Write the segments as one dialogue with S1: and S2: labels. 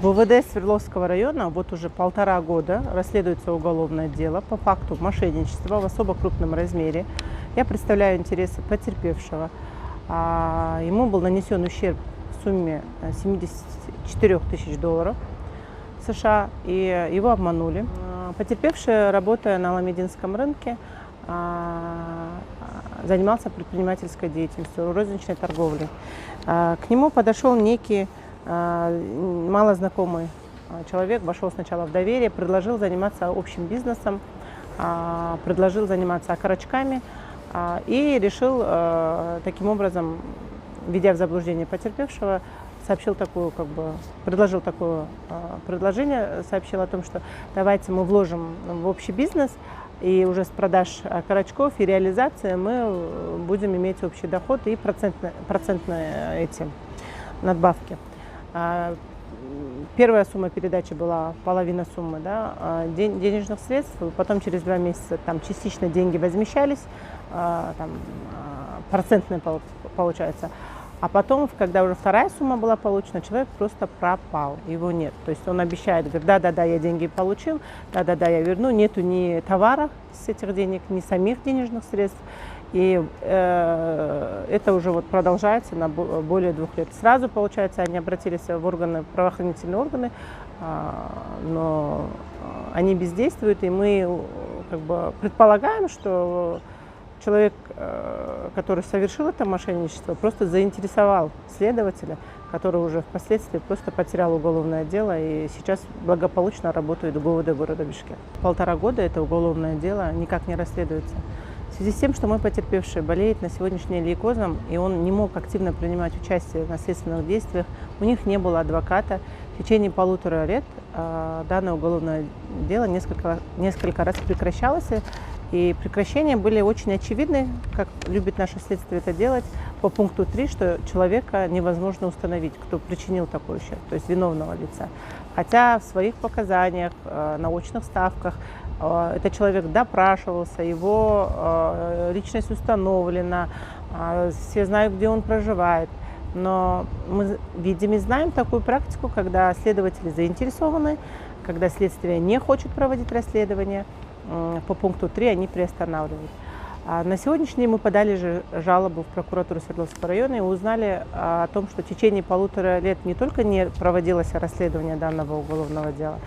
S1: В УВД Свердловского района вот уже 1,5 года расследуется уголовное дело по факту мошенничества в особо крупном размере. Я представляю интересы потерпевшего. Ему был нанесен ущерб в сумме 74 тысяч долларов США, и его обманули. Потерпевший, работая на Ламединском рынке, занимался предпринимательской деятельностью, розничной торговлей. К нему подошел некий малознакомый человек, вошел сначала в доверие, предложил заниматься общим бизнесом, предложил заниматься окорочками и решил таким образом, введя в заблуждение потерпевшего, предложил такое предложение, сообщил о том, что давайте мы вложим в общий бизнес, и уже с продаж окорочков и реализации мы будем иметь общий доход и процентные эти надбавки. Первая сумма передачи была половина суммы, да, денежных средств, потом через 2 месяца там частично деньги возмещались, процентные получается. А потом, когда уже вторая сумма была получена, человек просто пропал, его нет. То есть он обещает, говорит, да-да-да, я деньги получил, да-да-да, я верну, нету ни товара с этих денег, ни самих денежных средств. И это уже вот продолжается на более 2 лет. Сразу, получается, они обратились в органы, правоохранительные органы, но они бездействуют, и мы как бы предполагаем, что человек, который совершил это мошенничество, просто заинтересовал следователя, который уже впоследствии просто потерял уголовное дело и сейчас благополучно работает в ГУВД города Бишкек. 1,5 года это уголовное дело никак не расследуется. В связи с тем, что мой потерпевший болеет на сегодняшний день лейкозом, и он не мог активно принимать участие в следственных действиях, у них не было адвоката. В течение 1,5 лет данное уголовное дело несколько раз прекращалось, и прекращения были очень очевидны, как любит наше следствие это делать, по пункту 3, что человека невозможно установить, кто причинил такой ущерб, то есть виновного лица. Хотя в своих показаниях, на очных ставках этот человек допрашивался, его личность установлена, все знают, где он проживает. Но мы видим и знаем такую практику, когда следователи заинтересованы, когда следствие не хочет проводить расследование, по пункту 3 они приостанавливают. На сегодняшний день мы подали же жалобу в прокуратуру Свердловского района и узнали о том, что в течение 1,5 лет не только не проводилось расследование данного уголовного дела,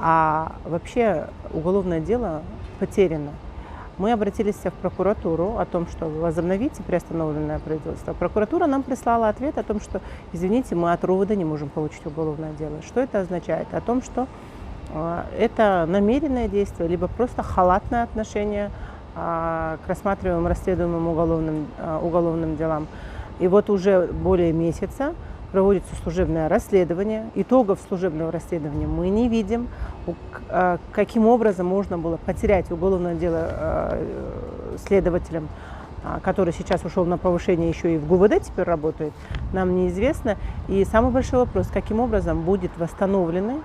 S1: а вообще уголовное дело потеряно. Мы обратились в прокуратуру о том, что возобновите приостановленное производство. Прокуратура нам прислала ответ о том, что, извините, мы от РУВД не можем получить уголовное дело. Что это означает? О том, что это намеренное действие, либо просто халатное отношение к рассматриваемым, расследуемым уголовным делам. И вот уже более месяца проводится служебное расследование. Итогов служебного расследования мы не видим. Каким образом можно было потерять уголовное дело следователям, который сейчас ушел на повышение, еще и в ГУВД теперь работает, нам неизвестно. И самый большой вопрос, каким образом будет восстановлены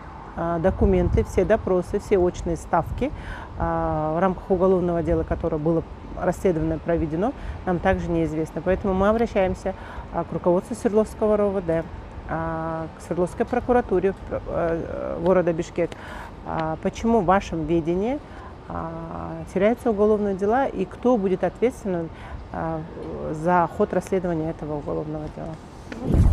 S1: документы, все допросы, все очные ставки в рамках уголовного дела, которое было расследовано и проведено, нам также неизвестно. Поэтому мы обращаемся к руководству Свердловского РОВД, к Свердловской прокуратуре города Бишкек. Почему в вашем ведении теряются уголовные дела и кто будет ответственен за ход расследования этого уголовного дела?